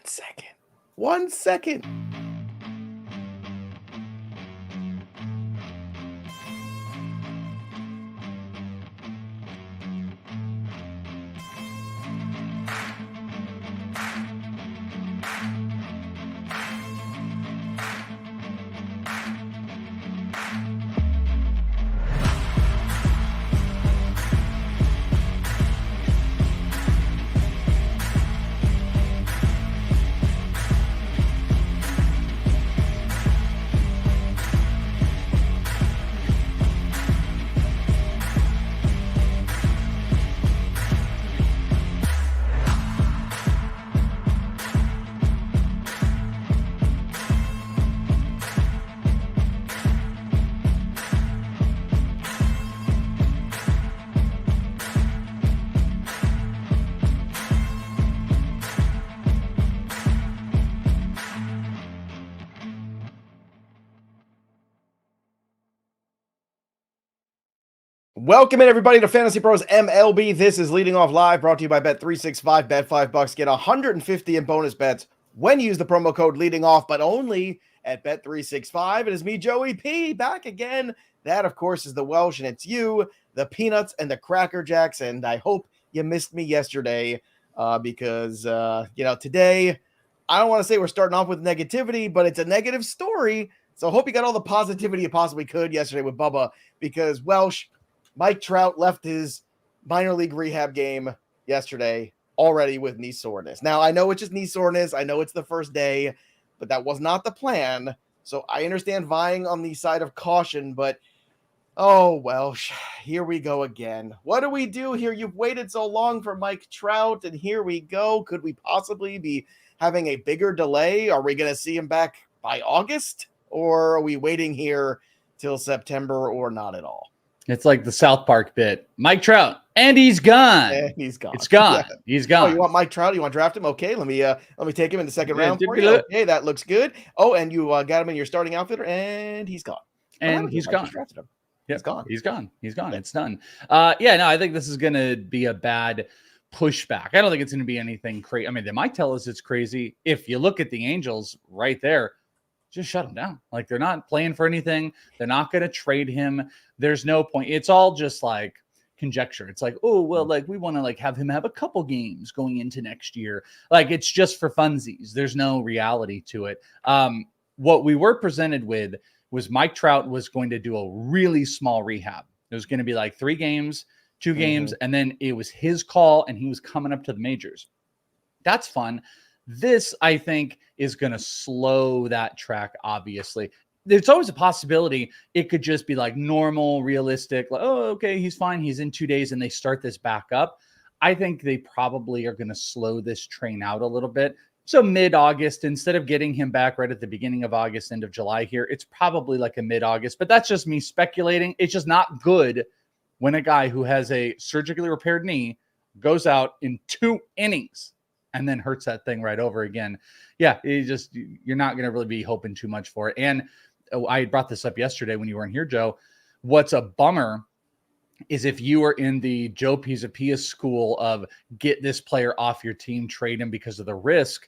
second. 1 second. Welcome in, everybody, to Fantasy Pros MLB. This is Leading Off Live, brought to you by Bet365. Bet $5, get $150 in bonus bets when you use the promo code Leading Off, but only at Bet365. It is me, Joey P, back again. That, of course, is the Welsh, and it's you, the Peanuts, and the Cracker Jacks. And I hope you missed me yesterday because, today, I don't want to say we're starting off with negativity, but it's a negative story. So I hope you got all the positivity you possibly could yesterday with Bubba, because Welsh, Mike Trout left his minor league rehab game yesterday already with knee soreness. Now, I know it's just knee soreness. I know it's the first day, but that was not the plan. So I understand vying on the side of caution, but oh, Welsh, here we go again. What do we do here? You've waited so long for Mike Trout, and here we go. Could we possibly be having a bigger delay? Are we going to see him back by August, or are we waiting here till September, or not at all? It's like the South Park bit. Mike Trout, and he's gone. And he's gone. It's gone. Yeah. He's gone. Oh, you want Mike Trout? You want to draft him? Okay, let me take him in the second round for you. Okay, that looks good. Oh, and you got him in your starting outfitter, and he's gone. And he's gone. Drafted him. Yep. He's gone. He's gone. He's gone. It's done. I think this is going to be a bad pushback. I don't think it's going to be anything crazy. I mean, they might tell us it's crazy. If you look at the Angels right there, just shut him down. Like, they're not playing for anything. They're not going to trade him. There's no point. It's all just like conjecture. It's like, oh, well, like we want to like have him have a couple games going into next year. Like, it's just for funsies. There's no reality to it. What we were presented with was Mike Trout was going to do a really small rehab. It was going to be like 3 games, 2 games, and then it was his call and he was coming up to the majors. That's fun. This, I think, is going to slow that track, obviously. There's always a possibility it could just be like normal, realistic, like, oh, okay, he's fine. He's in 2 days, and they start this back up. I think they probably are going to slow this train out a little bit. So mid-August, instead of getting him back right at the beginning of August, end of July here, it's probably like a mid-August. But that's just me speculating. It's just not good when a guy who has a surgically repaired knee goes out in 2 innings and then hurts that thing right over again. Yeah, you're not going to really be hoping too much for it. And I brought this up yesterday when you weren't here, Joe. What's a bummer is if you were in the Joe Pisapia school of get this player off your team, trade him because of the risk.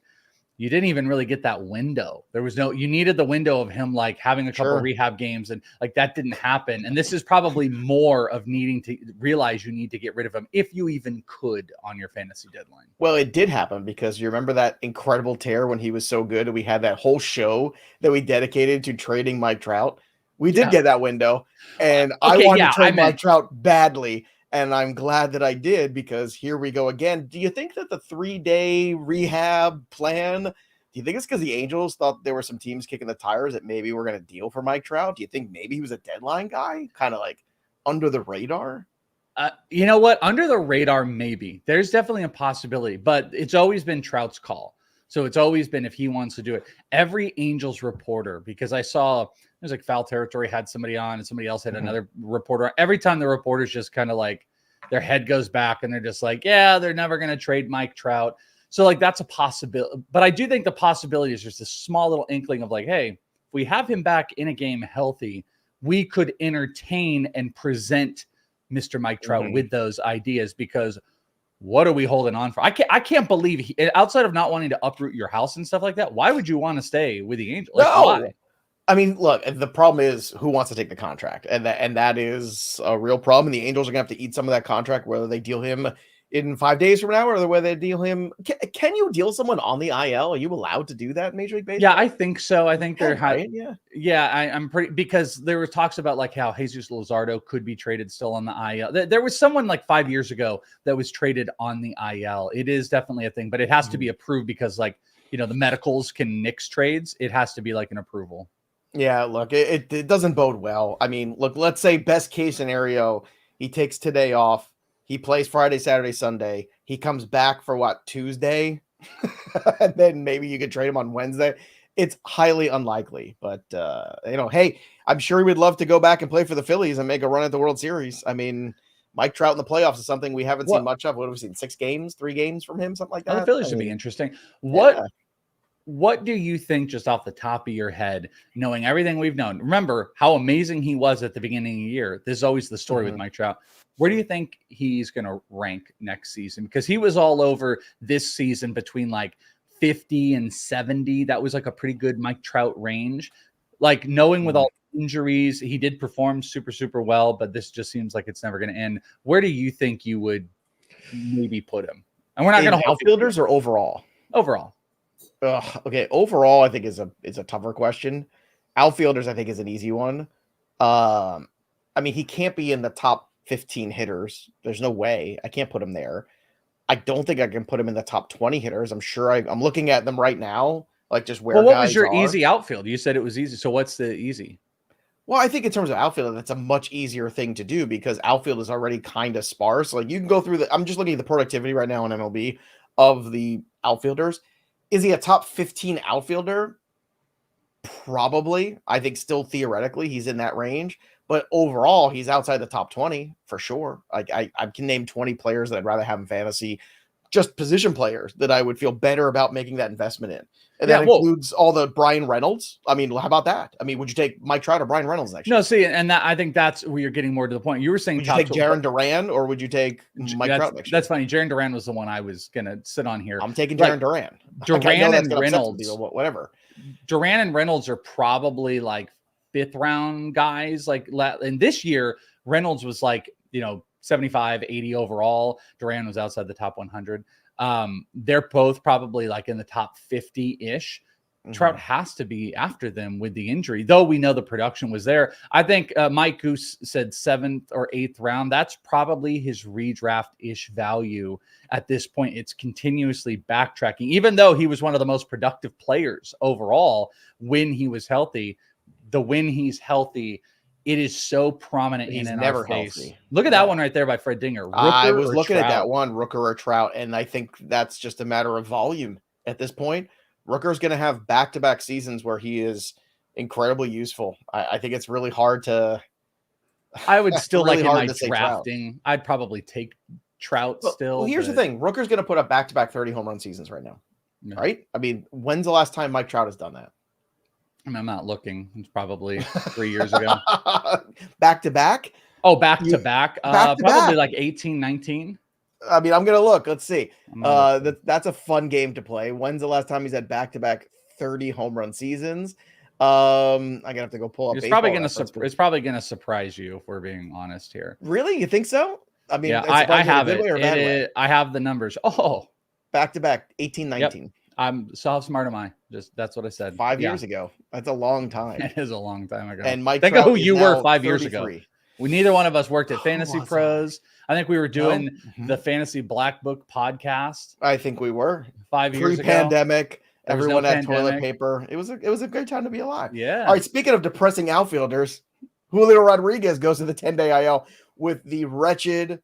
You didn't even really get that window. You needed the window of him like having a couple of rehab games, and like that didn't happen. And this is probably more of needing to realize you need to get rid of him if you even could on your fantasy deadline. Well, it did happen because you remember that incredible tear when he was so good, and we had that whole show that we dedicated to trading Mike Trout. We did get that window, and I wanted to trade Mike Trout badly. And I'm glad that I did, because here we go again. Do you think that the 3-day rehab plan, do you think it's because the Angels thought there were some teams kicking the tires that maybe we're going to deal for Mike Trout? Do you think maybe he was a deadline guy, kind of like under the radar? You know what? Under the radar, maybe. There's definitely a possibility, but it's always been Trout's call. So it's always been if he wants to do it. Every Angels reporter, because I saw there's like Foul Territory had somebody on and somebody else had another reporter. Every time the reporters just kind of like their head goes back and they're just like, yeah, they're never going to trade Mike Trout. So like that's a possibility. But I do think the possibility is just a small little inkling of like, hey, if we have him back in a game healthy, we could entertain and present Mr. Mike Trout with those ideas, because what are we holding on for? I can't believe outside of not wanting to uproot your house and stuff like that, why would you want to stay with the Angels? Like, No. why? I mean, look, the problem is who wants to take the contract, and that is a real problem. And the Angels are gonna have to eat some of that contract, whether they deal him in 5 days from now or whether they deal him. Can you deal someone on the IL? Are you allowed to do that in Major League Baseball? Yeah, I think so. I think they're right. Yeah, I'm pretty, because there were talks about like how Jesus Luzardo could be traded still on the IL. There was someone like 5 years ago that was traded on the IL. It is definitely a thing, but it has to be approved because, like, the medicals can nix trades. It has to be like an approval. Yeah, look, it doesn't bode well. I mean, look, let's say best case scenario, he takes today off. He plays Friday, Saturday, Sunday. He comes back for what, Tuesday? And then maybe you could trade him on Wednesday. It's highly unlikely, but hey, I'm sure he would love to go back and play for the Phillies and make a run at the World Series. I mean, Mike Trout in the playoffs is something we haven't seen much of. What have we seen? 6 games, 3 games from him, something like that. The Phillies should be interesting. What do you think, just off the top of your head, knowing everything we've known? Remember how amazing he was at the beginning of the year. This is always the story with Mike Trout. Where do you think he's going to rank next season? Because he was all over this season between like 50 and 70. That was like a pretty good Mike Trout range. Like, knowing with all injuries, he did perform super, super well, but this just seems like it's never going to end. Where do you think you would maybe put him? And we're not going to outfielders or overall? Overall. Okay, overall, I think is a tougher question. Outfielders, I think, is an easy one. I mean, he can't be in the top 15 hitters. There's no way. I can't put him there. I don't think I can put him in the top 20 hitters. I'm sure I'm looking at them right now, like just where. Well, what was your easy outfield? You said it was easy. So what's the easy? Well, I think in terms of outfield, that's a much easier thing to do because outfield is already kind of sparse. Like, you can go through I'm just looking at the productivity right now in MLB of the outfielders. Is he a top 15 outfielder? Probably. I think still theoretically he's in that range, but overall he's outside the top 20 for sure. I can name 20 players that I'd rather have in fantasy, just position players that I would feel better about making that investment in. And that includes all the Brian Reynolds. I mean, how about that? I mean, would you take Mike Trout or Brian Reynolds next year? No, see, and I think that's where you're getting more to the point. You were saying, would you take Jarren Duran or would you take Mike Trout next year? That's funny. Jarren Duran was the one I was going to sit on here. I'm taking Jarren Duran. Duran and Reynolds. Whatever. Duran and Reynolds are probably like 5th round guys. And this year, Reynolds was like, 75, 80 overall. Duran was outside the top 100. They're both probably like in the top 50-ish. Trout has to be after them with the injury, though we know the production was there. I think Mike Goose said 7th or 8th round. That's probably his redraft-ish value at this point. It's continuously backtracking, even though he was one of the most productive players overall when he was healthy. When he's healthy, it is so prominent in our face. Healthy. Look at that one right there by Fred Dinger. I was looking at that one, Rooker or Trout, and I think that's just a matter of volume at this point. Rooker's going to have back-to-back seasons where he is incredibly useful. I think it's really hard to. I would still really like in my drafting. I'd probably take Trout still. Well, here's the thing: Rooker's going to put up back-to-back 30 home run seasons right now, right? I mean, when's the last time Mike Trout has done that? I mean, I'm not looking. It's probably 3 years ago. Back-to-back? Oh, back-to-back. Probably like 18, 19. I mean, I'm going to look. Let's see. That's a fun game to play. When's the last time he's had back-to-back 30 home run seasons? I'm going to have to go pull up. It's probably going to surprise you if we're being honest here. Really? You think so? I mean, yeah, I have it. I have the numbers. Oh, back-to-back 18, 19. Yep. I'm so how smart am I? That's what I said. 5 years ago. That's a long time. It is a long time ago. And Mike, think Trout of who you were 5 years 33. ago. Neither one of us worked at FantasyPros. I think we were doing the Fantasy Black Book podcast. I think we were 5 years ago. Pre-pandemic, everyone had toilet paper. It was a great time to be alive. Yeah. All right. Speaking of depressing outfielders, Julio Rodriguez goes to the 10-day IL with the wretched,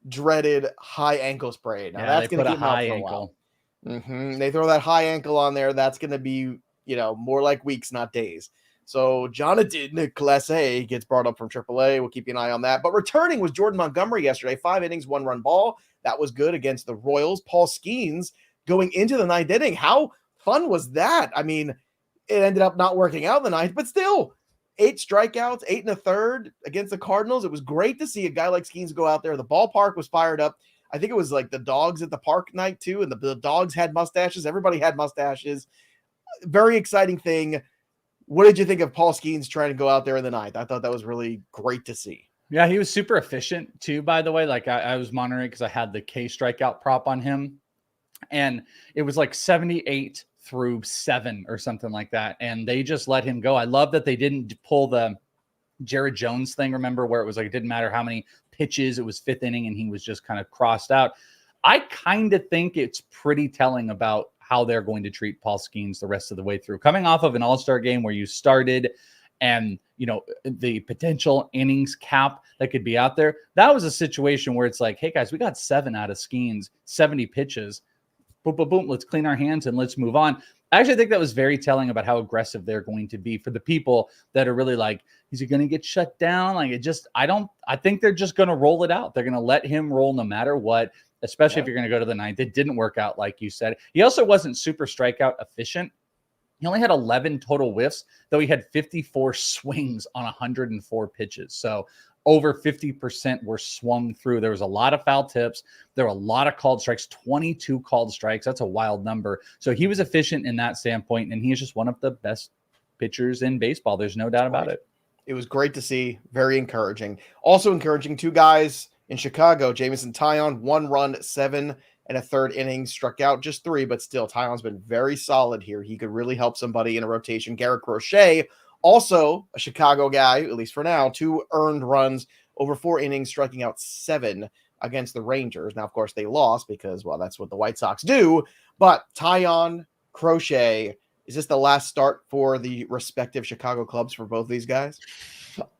dreaded high ankle sprain. Now that's going to keep him out for a while. They throw that high ankle on there. That's going to be, more like weeks, not days. So Jonathan Class A gets brought up from AAA. We'll keep an eye on that. But returning was Jordan Montgomery yesterday. 5 innings, 1-run ball. That was good against the Royals. Paul Skeens going into the 9th inning. How fun was that? I mean, it ended up not working out in the 9th, but still 8 strikeouts, 8 1/3 against the Cardinals. It was great to see a guy like Skeens go out there. The ballpark was fired up. I think it was like the dogs at the park night too, and the dogs had mustaches. Everybody had mustaches. Very exciting thing. What did you think of Paul Skeens trying to go out there in the ninth? I thought that was really great to see. Yeah, he was super efficient too, by the way. Like I was monitoring because I had the K strikeout prop on him, and it was like 78 through 7 or something like that. And they just let him go. I love that they didn't pull the Jared Jones thing, remember, where it was like it didn't matter how many pitches, it was 5th inning and he was just kind of crossed out. I kind of think it's pretty telling about how they're going to treat Paul Skeens the rest of the way through. Coming off of an all-star game where you started and, you know, the potential innings cap that could be out there, that was a situation where it's like, hey guys, we got 7 out of Skeens, 70 pitches. Boom, boom, boom. Let's clean our hands and let's move on. I actually think that was very telling about how aggressive they're going to be for the people that are really like, is he going to get shut down? Like I think they're just going to roll it out. They're going to let him roll no matter what, especially if you're going to go to the 9th. It didn't work out like you said. He also wasn't super strikeout efficient. He only had 11 total whiffs, though he had 54 swings on 104 pitches. So over 50% were swung through. There was a lot of foul tips. There were a lot of called strikes, 22 called strikes. That's a wild number. So he was efficient in that standpoint, and he is just one of the best pitchers in baseball. There's no doubt about it. It was great to see. Very encouraging. Also encouraging, 2 guys in Chicago, Jameson Taillon, 1 run, 7 and a 3rd innings, struck out just 3, but still Taillon's been very solid here. He could really help somebody in a rotation. Garrett Crochet, also a Chicago guy, at least for now, 2 earned runs over 4 innings, striking out 7 against the Rangers. Now, of course, they lost because, well, that's what the White Sox do. But Taillon, Crochet, is this the last start for the respective Chicago clubs for both these guys?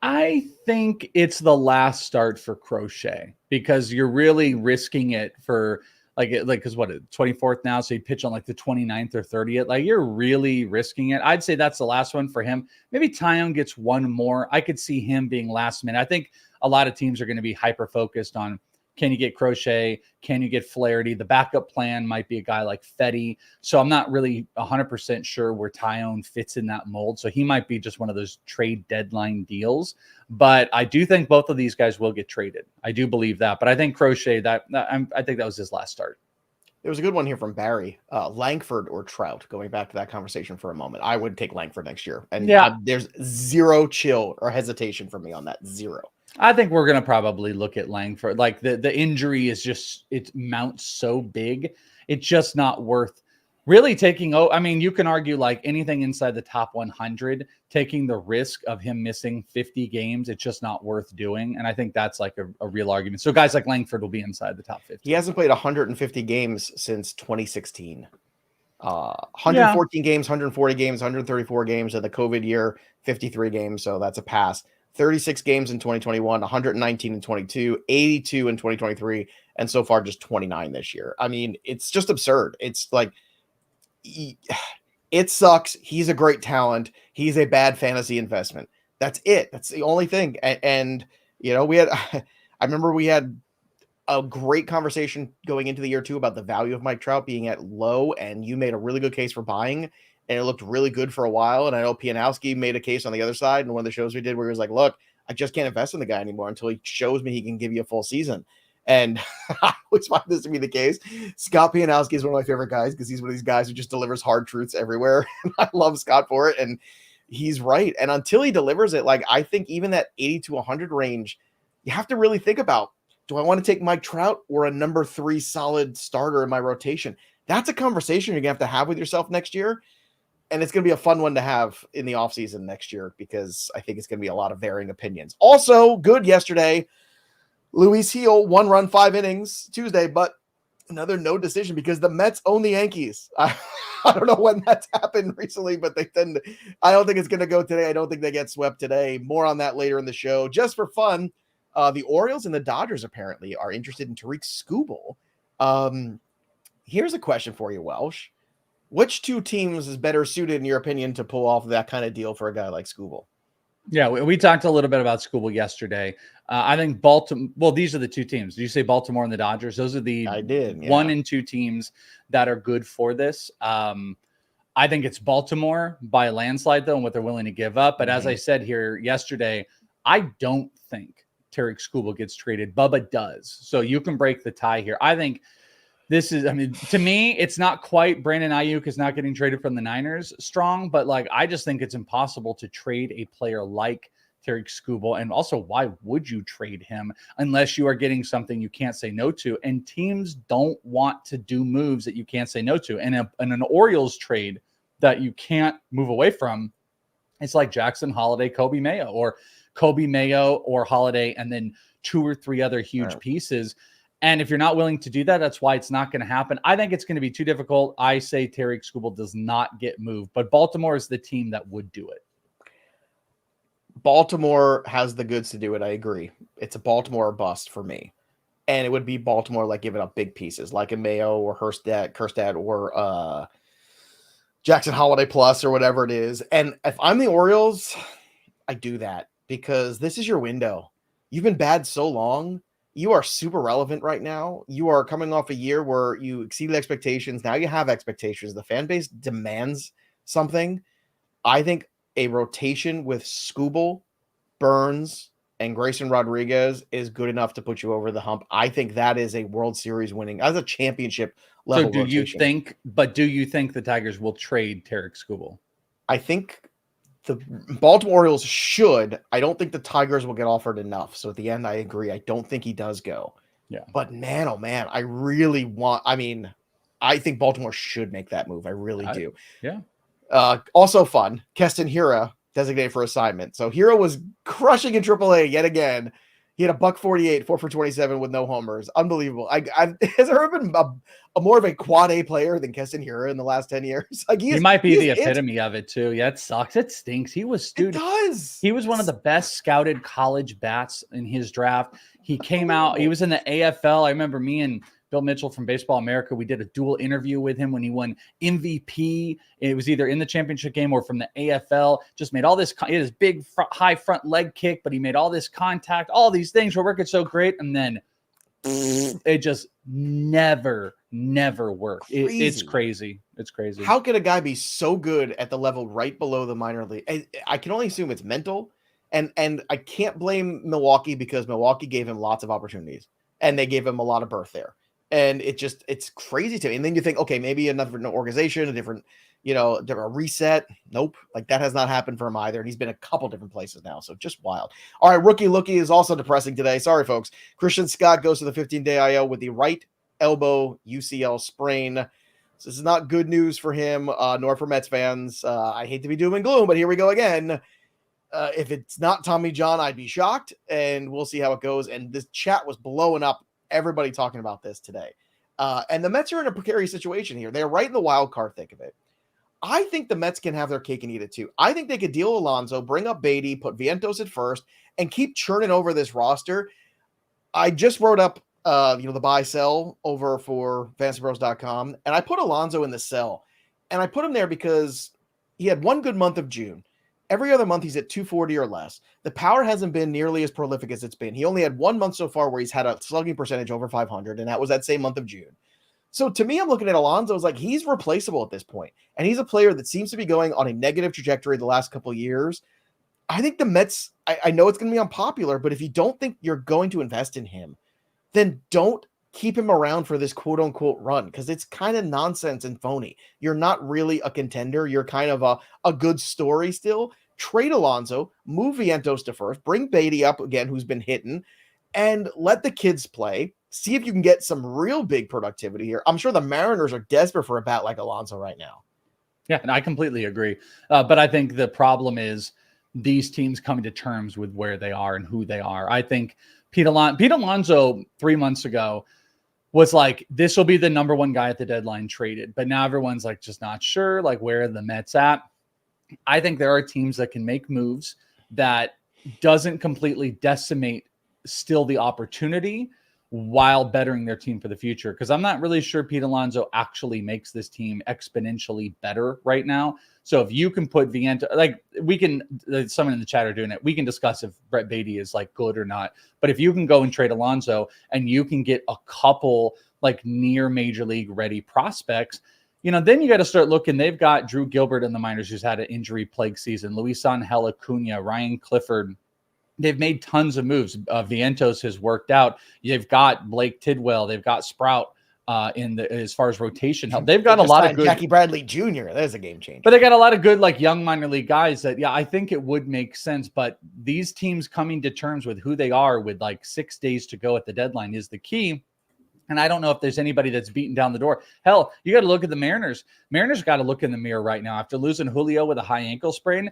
I think it's the last start for Crochet because you're really risking it for because what, 24th now, so you pitch on like the 29th or 30th. Like you're really risking it. I'd say that's the last one for him. Maybe Taillon gets 1 more. I could see him being last minute. I think a lot of teams are going to be hyper focused on, can you get Crochet? Can you get Flaherty? The backup plan might be a guy like Fetty. So I'm not really 100% sure where Taillon fits in that mold. So he might be just one of those trade deadline deals. But I do think both of these guys will get traded. I do believe that. But I think Crochet, I think that was his last start. There was a good one here from Barry. Langford or Trout, going back to that conversation for a moment. I would take Langford next year. And there's zero chill or hesitation from me on that. Zero. I think we're going to probably look at Langford. Like the injury is just, it mounts so big. It's just not worth really taking. I mean, you can argue like anything inside the top 100, taking the risk of him missing 50 games. It's just not worth doing. And I think that's like a real argument. So guys like Langford will be inside the top 50. He hasn't played 150 games since 2016. 114 games, 140 games, 134 games in the COVID year, 53 games. So that's a pass. 36 games in 2021, 119 in 22, 82 in 2023, and so far just 29 this year. I mean, it's just absurd. It's like, it sucks. He's a great talent. He's a bad fantasy investment. That's it. That's the only thing. And you know, I remember we had a great conversation going into the year too about the value of Mike Trout being at low, and you made a really good case for buying. And it looked really good for a while. And I know Pianowski made a case on the other side in one of the shows we did where he was like, look, I just can't invest in the guy anymore until he shows me he can give you a full season. And I always find this to be the case. Scott Pianowski is one of my favorite guys because he's one of these guys who just delivers hard truths everywhere. And I love Scott for it. And he's right. And until he delivers it, like I think even that 80 to 100 range, you have to really think about, do I want to take Mike Trout or a number 3 solid starter in my rotation? That's a conversation you're going to have with yourself next year. And it's going to be a fun one to have in the offseason next year because I think it's going to be a lot of varying opinions. Also, good yesterday, Luis Gil, 1 run, 5 innings Tuesday, but another no decision because the Mets own the Yankees. I don't know when that's happened recently, but I don't think it's going to go today. I don't think they get swept today. More on that later in the show. Just for fun, the Orioles and the Dodgers apparently are interested in Tarik Skubal. Here's a question for you, Welsh. Which 2 teams is better suited, in your opinion, to pull off that kind of deal for a guy like Skubal? Yeah, we talked a little bit about Skubal yesterday. I think Baltimore. Well, these are the 2 teams. Did you say Baltimore and the Dodgers? Those are the 1 and 2 teams that are good for this. I think it's Baltimore by a landslide, though, and what they're willing to give up. But as I said here yesterday, I don't think Tarik Skubal gets traded. Bubba does. So you can break the tie here. I think this is, I mean, to me, it's not quite Brandon Ayuk is not getting traded from the Niners strong, but like, I just think it's impossible to trade a player like Tarik Skubal. And also, why would you trade him unless you are getting something you can't say no to? And teams don't want to do moves that you can't say no to. And an Orioles trade that you can't move away from, it's like Jackson Holiday, Kobe Mayo, or Kobe Mayo or Holiday, and then 2 or 3 other huge pieces. And if you're not willing to do that, that's why it's not going to happen. I think it's going to be too difficult. I say Tarik Skubal does not get moved, but Baltimore is the team that would do it. Baltimore has the goods to do it. I agree. It's a Baltimore bust for me. And it would be Baltimore like giving up big pieces like a Mayo or Kerstad or Jackson Holiday plus or whatever it is. And if I'm the Orioles, I do that because this is your window. You've been bad so long. You are super relevant right now. You are coming off a year where you exceeded expectations. Now you have expectations. The fan base demands something. I think a rotation with Skubal, Burns, and Grayson Rodriguez is good enough to put you over the hump. I think that is a World Series winning, as a championship level. So do rotation. you think the Tigers will trade Tarik Skubal? I think the Baltimore Orioles should. I don't think the Tigers will get offered enough. So at the end, I agree. I don't think he does go. Yeah. But man, oh man, I really want. I mean, I think Baltimore should make that move. I really do. Yeah. Also fun. Keston Hiura designated for assignment. So Hiura was crushing in AAA yet again. He had a $148, 4 for 27 with no homers. Unbelievable. Has there ever been a more of a quad A player than Keston Hiura in the last 10 years? Like he might be the epitome of it too. Yeah, it sucks. It stinks. He was It does. He was one of the best scouted college bats in his draft. He came out. He was in the AFL. I remember me and Bill Mitchell from Baseball America, we did a dual interview with him when he won MVP. It was either in the championship game or from the AFL. Just made all this, he had his big high front leg kick, but he made all this contact, all these things were working so great. And then it just never worked. It's crazy. It's crazy. How can a guy be so good at the level right below the minor league? I can only assume it's mental. And I can't blame Milwaukee because Milwaukee gave him lots of opportunities and they gave him a lot of berth there. And it's crazy to me. And then you think, okay, maybe another organization, a different reset. Nope. Like that has not happened for him either. And he's been a couple different places now. So just wild. All right. Rookie Lookie is also depressing today. Sorry, folks. Christian Scott goes to the 15-day IL with the right elbow UCL sprain. So this is not good news for him, nor for Mets fans. I hate to be doom and gloom, but here we go again. If it's not Tommy John, I'd be shocked. And we'll see how it goes. And this chat was blowing up. Everybody talking about this today. And the Mets are in a precarious situation here. They're right in the wild card thick of it. I think the Mets can have their cake and eat it too. I think they could deal Alonso, bring up Beatty, put Vientos at first, and keep churning over this roster. I just wrote up the buy sell over for FantasyPros.com, and I put Alonso in the sell. And I put him there because he had one good month of June. Every other month, he's at 240 or less. The power hasn't been nearly as prolific as it's been. He only had 1 month so far where he's had a slugging percentage over 500, and that was that same month of June. So to me, I'm looking at Alonso as like he's replaceable at this point, and he's a player that seems to be going on a negative trajectory the last couple of years. I think the Mets, I know it's going to be unpopular, but if you don't think you're going to invest in him, then don't keep him around for this quote-unquote run because it's kind of nonsense and phony. You're not really a contender. You're kind of a good story still. Trade Alonso, move Vientos to first, bring Beatty up again, who's been hitting, and let the kids play. See if you can get some real big productivity here. I'm sure the Mariners are desperate for a bat like Alonso right now. Yeah, and I completely agree. But I think the problem is these teams coming to terms with where they are and who they are. I think Pete Alonso 3 months ago was like, this will be the number one guy at the deadline traded. But now everyone's like, just not sure, like where are the Mets at? I think there are teams that can make moves that doesn't completely decimate still the opportunity while bettering their team for the future. Because I'm not really sure Pete Alonso actually makes this team exponentially better right now. So if you can put Vientos, like we can, someone in the chat are doing it. We can discuss if Brett Beatty is like good or not. But if you can go and trade Alonso and you can get a couple like near major league ready prospects, then you got to start looking. They've got Drew Gilbert in the minors who's had an injury plague season. Luis Angel Acuna, Ryan Clifford. they've made tons of moves. Vientos has worked out. You've got Blake Tidwell. They've got Sprout as far as rotation help. They've got a lot of good Jackie Bradley Jr. There's a game changer. But they got a lot of good, like, young minor league guys that, I think it would make sense. But these teams coming to terms with who they are with like 6 days to go at the deadline is the key. And I don't know if there's anybody that's beaten down the door. Hell, you got to look at the Mariners. Mariners got to look in the mirror right now after losing Julio with a high ankle sprain.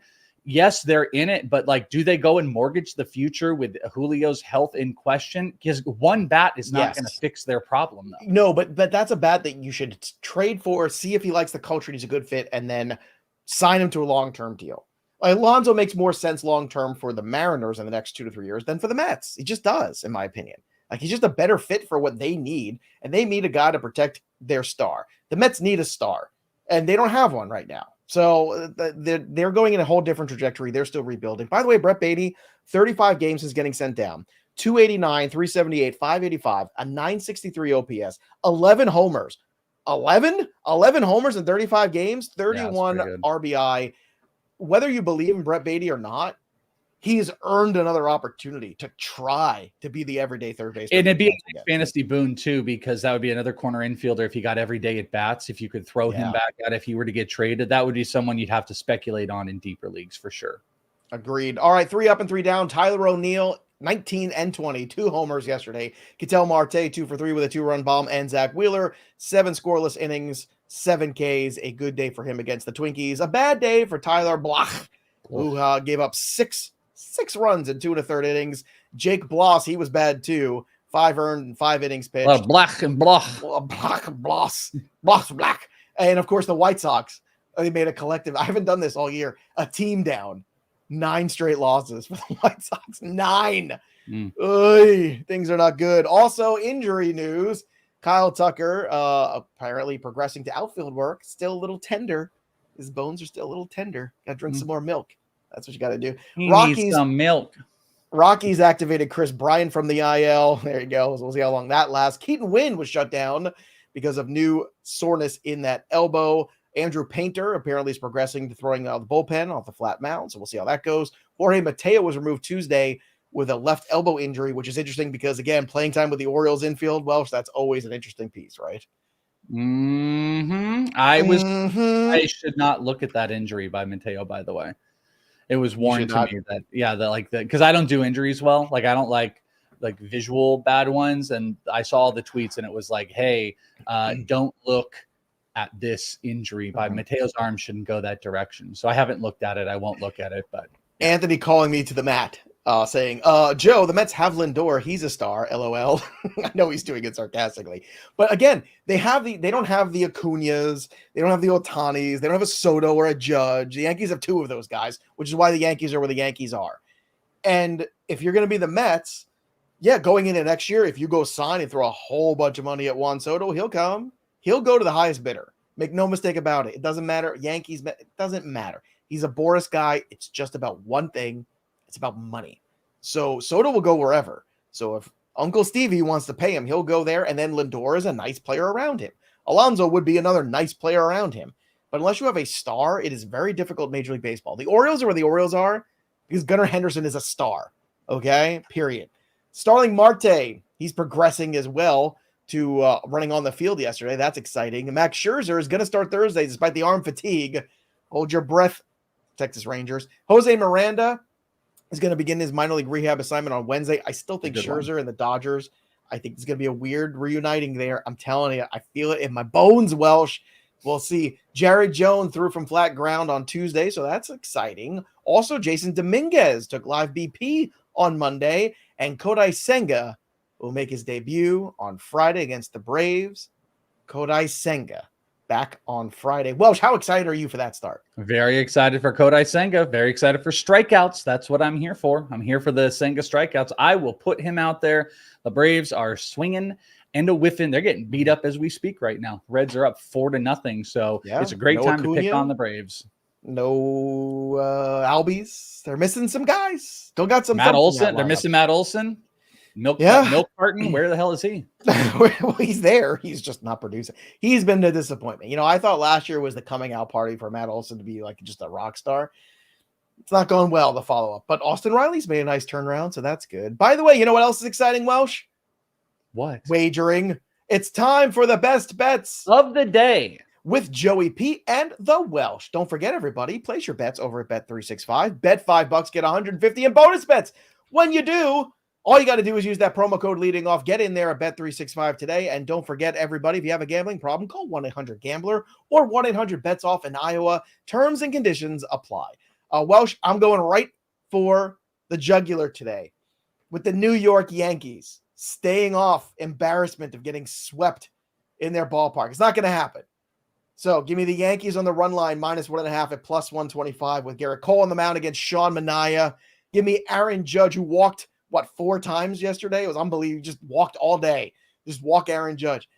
Yes, they're in it, but like, do they go and mortgage the future with Julio's health in question? Because one bat is not going to fix their problem, though. No, but that's a bat that you should trade for, see if he likes the culture and he's a good fit, and then sign him to a long-term deal. Alonso makes more sense long-term for the Mariners in the next 2 to 3 years than for the Mets. He just does, in my opinion. Like, he's just a better fit for what they need, and they need a guy to protect their star. The Mets need a star, and they don't have one right now. So they're going in a whole different trajectory. They're still rebuilding. By the way, Brett Beatty, 35 games is getting sent down. 289, 378, 585, a 963 OPS, 11 homers. 11 homers in 35 games, 31 RBI. Whether you believe in Brett Beatty or not, he's earned another opportunity to try to be the everyday third baseman. And it'd be a nice fantasy boon too, because that would be another corner infielder if he got every day at bats. If you could throw him back out, if he were to get traded, that would be someone you'd have to speculate on in deeper leagues for sure. Agreed. All right, 3 up and 3 down. Tyler O'Neill, 19 and 20, 2 homers yesterday. Ketel Marte, 2 for 3 with a 2-run bomb, and Zach Wheeler, 7 scoreless innings, 7 Ks. A good day for him against the Twinkies. A bad day for Tyler Blach, who gave up 6 runs in 2 1/3 innings. Jake Bloss, he was bad too. 5 earned and 5 innings pitched. Black and Bloss. Black. And of course, the White Sox, they made a collective. I haven't done this all year. A team down. 9 straight losses for the White Sox. 9. Oy, things are not good. Also, injury news. Kyle Tucker apparently progressing to outfield work. Still a little tender. His bones are still a little tender. Got to drink some more milk. That's what you got to do. He needs some milk. Rockies activated Chris Bryant from the IL. There you go. We'll see how long that lasts. Keaton Wynn was shut down because of new soreness in that elbow. Andrew Painter apparently is progressing to throwing out the bullpen off the flat mound. So we'll see how that goes. Jorge Mateo was removed Tuesday with a left elbow injury, which is interesting because, again, playing time with the Orioles infield, well, that's always an interesting piece, right? I should not look at that injury by Mateo, by the way. It was warned to me that, because I don't do injuries well. Like, I don't like visual bad ones. And I saw the tweets and it was like, hey, don't look at this injury by Mateo's arm shouldn't go that direction. So I haven't looked at it. I won't look at it, but Anthony calling me to the mat, saying, Joe, the Mets have Lindor. He's a star. LOL. I know he's doing it sarcastically, but again, they don't have the Acuñas. They don't have the Otanis. They don't have a Soto or a Judge. The Yankees have 2 of those guys, which is why the Yankees are where the Yankees are. And if you're going to be the Mets, going into next year, if you go sign and throw a whole bunch of money at Juan Soto, he'll come. He'll go to the highest bidder. Make no mistake about it. It doesn't matter. Yankees, it doesn't matter. He's a Boris guy. It's just about one thing. It's about money. So Soto will go wherever. So if Uncle Stevie wants to pay him, he'll go there. And then Lindor is a nice player around him. Alonso would be another nice player around him. But unless you have a star, it is very difficult in Major League Baseball. The Orioles are where the Orioles are because Gunnar Henderson is a star. Okay? Period. Starling Marte, he's progressing as well to running on the field yesterday. That's exciting. And Max Scherzer is going to start Thursday despite the arm fatigue. Hold your breath, Texas Rangers. Jose Miranda is going to begin his minor league rehab assignment on Wednesday. I still think Scherzer and the Dodgers, I think it's going to be a weird reuniting there. I'm telling you, I feel it in my bones, Welsh. We'll see. Jared Jones threw from flat ground on Tuesday, so that's exciting. Also, Jason Dominguez took live BP on Monday, and Kodai Senga will make his debut on Friday against the Braves. Kodai Senga back on Friday. Welsh, how excited are you for that start? Very excited for Kodai Senga. Very excited for strikeouts. That's what I'm here for. I'm here for the Senga strikeouts. I will put him out there. The Braves are swinging and a whiffing. They're getting beat up as we speak right now. Reds are up 4-0. So it's a great time to pick on the Braves. No Albies. They're missing some guys. Still got some. Matt Olson. They're missing Matt Olson. Milk carton. Where the hell is he? Well, he's there. He's just not producing. He's been a disappointment. I thought last year was the coming out party for Matt Olson to be like just a rock star. It's not going well, the follow-up. But Austin Riley's made a nice turnaround, so that's good. By the way, you know what else is exciting, Welsh? What? Wagering. It's time for the best bets of the day with Joey Pete and the Welsh. Don't forget, everybody, place your bets over at bet365. Bet $5, get 150 in bonus bets. When you do, all you got to do is use that promo code leading off. Get in there at bet365 today. And don't forget, everybody, if you have a gambling problem, call 1-800-GAMBLER or 1-800-BETS-OFF in Iowa. Terms and conditions apply. Welsh, I'm going right for the jugular today with the New York Yankees staying off embarrassment of getting swept in their ballpark. It's not going to happen. So give me the Yankees on the run line, -1.5 at +125 with Garrett Cole on the mound against Sean Manaea. Give me Aaron Judge, who walked, 4 times yesterday? It was unbelievable. He just walked all day. Just walk Aaron Judge.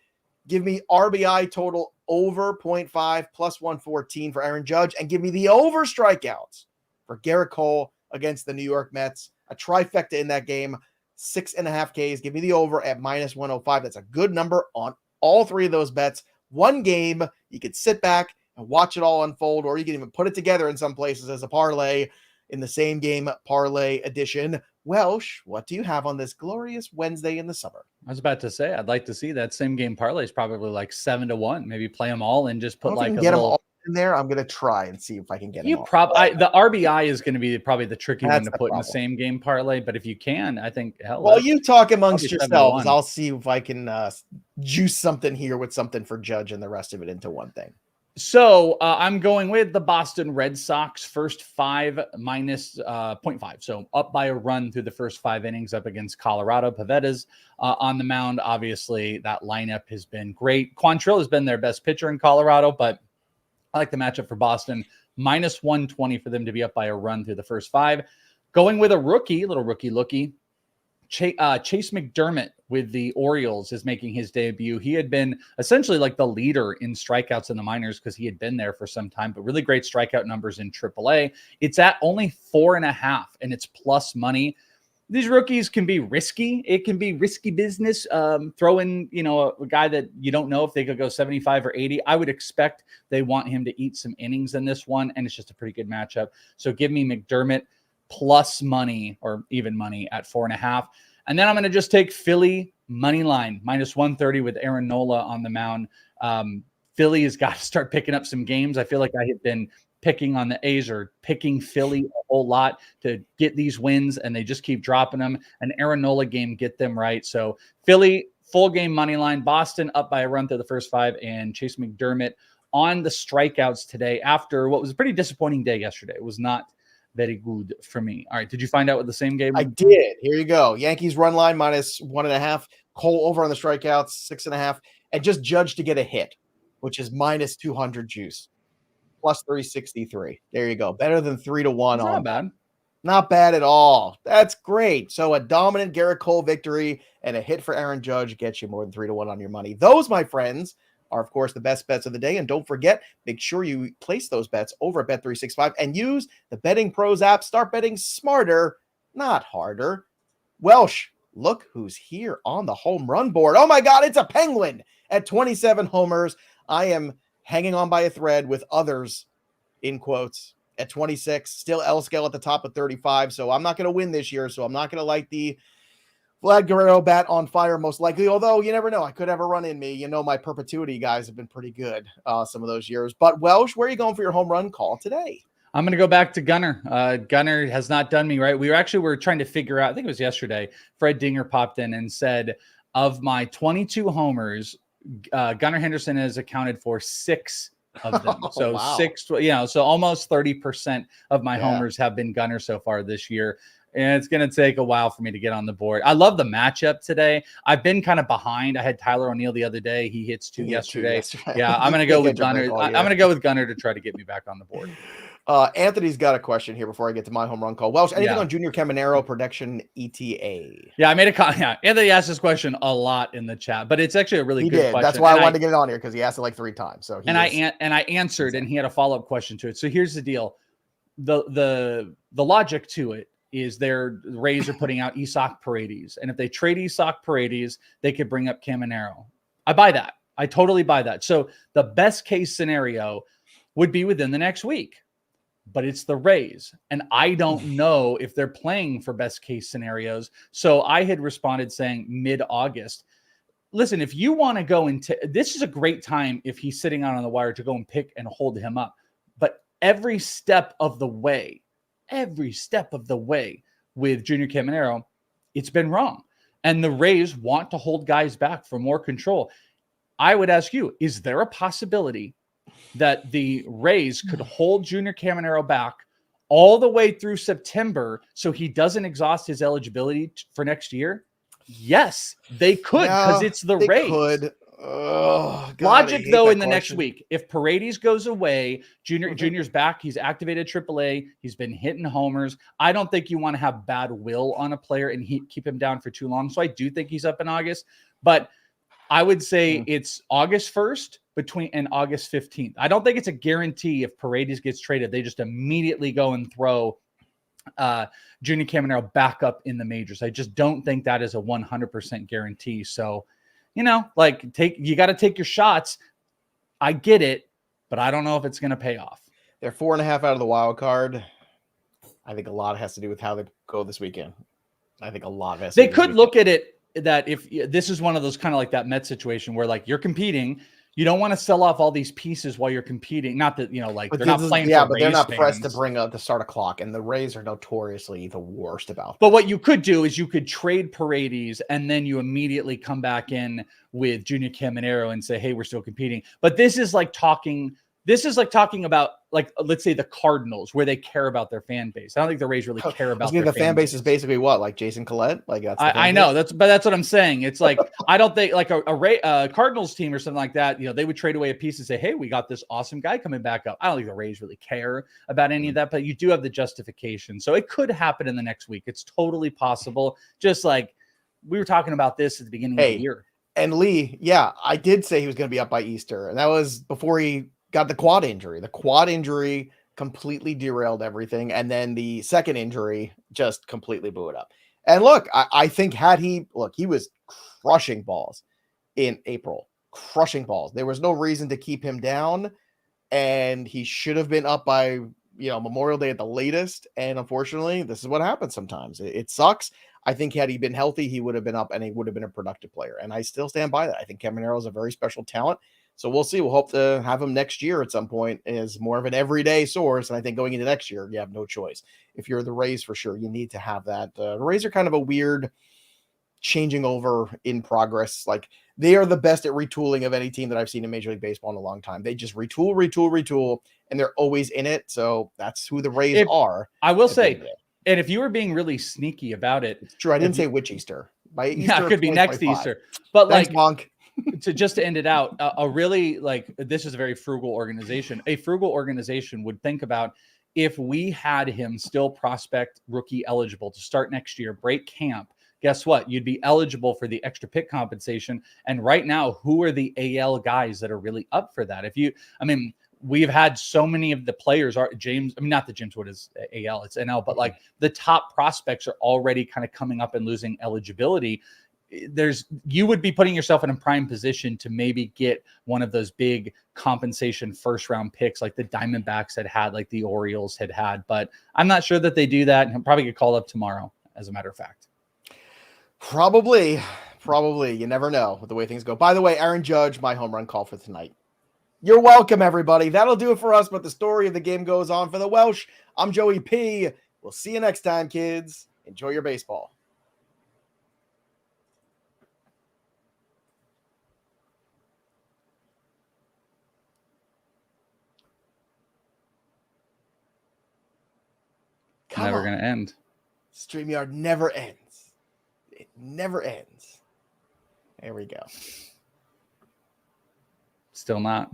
Give me RBI total over 0.5 +114 for Aaron Judge. And give me the over strikeouts for Garrett Cole against the New York Mets. A trifecta in that game. 6.5 Ks. Give me the over at -105. That's a good number on all 3 of those bets. One game, you could sit back and watch it all unfold, or you can even put it together in some places as a parlay in the same game parlay edition. Welsh, what do you have on this glorious Wednesday in the summer? I was about to say, I'd like to see that same game parlay is probably like 7-1. Maybe play them all and just put like a get little... them all in there. I'm going to try and see if I can get them all. The RBI is going to be probably the tricky one to put problem in the same game parlay, but if you can, I think, hell, well, you talk amongst yourselves. 7-1. I'll see if I can juice something here with something for Judge and the rest of it into one thing. So I'm going with the Boston Red Sox first 5 -0.5. So up by a run through the first 5 innings up against Colorado. Pavetta's on the mound. Obviously, that lineup has been great. Quantrill has been their best pitcher in Colorado, but I like the matchup for Boston. -120 for them to be up by a run through the first 5. Going with a little rookie lookie. Chase McDermott with the Orioles is making his debut. He had been essentially like the leader in strikeouts in the minors because he had been there for some time, but really great strikeout numbers in AAA. It's at only 4.5 and it's plus money. These rookies can be risky. It can be risky business. Throw in, a guy that you don't know if they could go 75 or 80. I would expect they want him to eat some innings in this one, and it's just a pretty good matchup. So give me McDermott plus money or even money at 4.5. And then I'm going to just take Philly money line -130 with Aaron Nola on the mound. Philly has got to start picking up some games. I feel like I have been picking on the A's or picking Philly a whole lot to get these wins, and they just keep dropping them. An Aaron Nola game, get them right. So Philly full game money line, Boston up by a run through the first 5, and Chase McDermott on the strikeouts today after what was a pretty disappointing day yesterday. It was not very good for me. All right. Did you find out what the same game? I did. Here you go. Yankees run line -1.5. Cole over on the strikeouts, 6.5. And just Judge to get a hit, which is -200 juice. +363. There you go. Better than 3-1 on. Not bad. Not bad at all. That's great. So a dominant Garrett Cole victory and a hit for Aaron Judge gets you more than 3-1 on your money. Those, my friends, are, of course, the best bets of the day. And don't forget, make sure you place those bets over at Bet365 and use the Betting Pros app. Start betting smarter, not harder. Welsh, look who's here on the home run board. Oh, my God, it's a Penguin at 27 homers. I am hanging on by a thread with others, in quotes, at 26. Still Elskell at the top of 35. So I'm not going to win this year. So I'm not going to light the Vlad Guerrero bat on fire, most likely, although you never know. I could have a run in me. My perpetuity guys have been pretty good some of those years. But Welsh, where are you going for your home run call today? I'm going to go back to Gunner. Gunner has not done me right. We were trying to figure out, I think it was yesterday, Fred Dinger popped in and said, of my 22 homers, Gunnar Henderson has accounted for 6 of them. So wow. 6, so almost 30% of my homers have been Gunner so far this year. And it's going to take a while for me to get on the board. I love the matchup today. I've been kind of behind. I had Tyler O'Neill the other day. He hits 2 yesterday. Yeah, I'm going to go with Gunner. I'm going to go with Gunner to try to get me back on the board. Anthony's got a question here before I get to my home run call. Welsh, anything on Junior Caminero production ETA? Yeah, I made a comment. Yeah, Anthony asked this question a lot in the chat, but it's actually a really good question. That's why I wanted to get it on here because he asked it like 3 times. So I answered, and he had a follow-up question to it. So here's the deal: the logic to it is the Rays are putting out Isak Paredes, and if they trade Isak Paredes, they could bring up Caminero. I buy that. I totally buy that. So the best case scenario would be within the next week. but it's the Rays. And I don't know if they're playing for best case scenarios. So I had responded saying mid-August. Listen, if you want to go into this is a great time if he's sitting out on the wire to go and pick and hold him up. But every step of the way with Junior Caminero, it's been wrong. And the Rays want to hold guys back for more control. I would ask you, is there a possibility that the Rays could hold Junior Caminero back all the way through September so he doesn't exhaust his eligibility for next year? Yes, they could, because it's the Rays. Could. Oh, God, Logic, though, in the question. next week. If Paredes goes away, Junior's back. He's activated AAA. He's been hitting homers. I don't think you want to have bad will on a player and keep him down for too long. So I do think he's up in August. But I would say it's August 1st and August 15th. I don't think it's a guarantee if Paredes gets traded, they just immediately go and throw Junior Caminero back up in the majors. I just don't think that is a 100% guarantee. So, you got to take your shots. I get it, but I don't know if it's going to pay off. They're 4.5 out of the wild card. I think a lot has to do with how they go this weekend. I think a lot has to They could look at it that if this is one of those kind of like that Met situation where like you're competing, you don't want to sell off all these pieces while you're competing. Not that, they're not playing. Yeah, but they're not pressed to start a clock, and the Rays are notoriously the worst about that. But what you could do is you could trade Paredes, and then you immediately come back in with Junior Caminero and say, hey, we're still competing. But this is like talking about, like, let's say the Cardinals, where they care about their fan base. I don't think the Rays really care about their fan base. Is basically what, like Jason Collette? Like that's I know that's what I'm saying. It's like I don't think like a Cardinals team or something like that. They would trade away a piece and say, hey, we got this awesome guy coming back up. I don't think the Rays really care about any of that, but you do have the justification. So it could happen in the next week. It's totally possible. Just like we were talking about this at the beginning of the year. And Lee, I did say he was going to be up by Easter, and that was before he got the quad injury. The quad injury completely derailed everything. And then the second injury just completely blew it up. And look, I think he was crushing balls in April, crushing balls. There was no reason to keep him down. And he should have been up by, Memorial Day at the latest. And unfortunately, this is what happens sometimes. It sucks. I think had he been healthy, he would have been up and he would have been a productive player. And I still stand by that. I think Caminero is a very special talent. So we'll see. We'll hope to have him next year at some point as more of an everyday source. And I think going into next year, you have no choice. If you're the Rays, for sure, you need to have that. The Rays are kind of a weird changing over in progress. Like, they are the best at retooling of any team that I've seen in Major League Baseball in a long time. They just retool, and they're always in it. So that's who the Rays are. I will say, and if you were being really sneaky about it. It's true. I didn't say which Easter. By Easter, it could be next Easter. But thanks, Monk. to end it out, a really, like, this is a very frugal organization. A frugal organization would think about, if we had him still prospect rookie eligible to start next year, break camp, guess what? You'd be eligible for the extra pick compensation. And right now, who are the AL guys that are really up for that? We've had so many of the players not that James Wood is AL, it's NL, but like the top prospects are already kind of coming up and losing eligibility. You would be putting yourself in a prime position to maybe get one of those big compensation first round picks like the Diamondbacks had, like the Orioles had, but I'm not sure that they do that. And he'll probably get called up tomorrow, as a matter of fact. Probably. You never know with the way things go. By the way, Aaron Judge, my home run call for tonight. You're welcome, everybody. That'll do it for us, but the story of the game goes on for the Welsh. I'm Joey P. We'll see you next time, kids. Enjoy your baseball. Never going to end. StreamYard never ends. It never ends. There we go. Still not.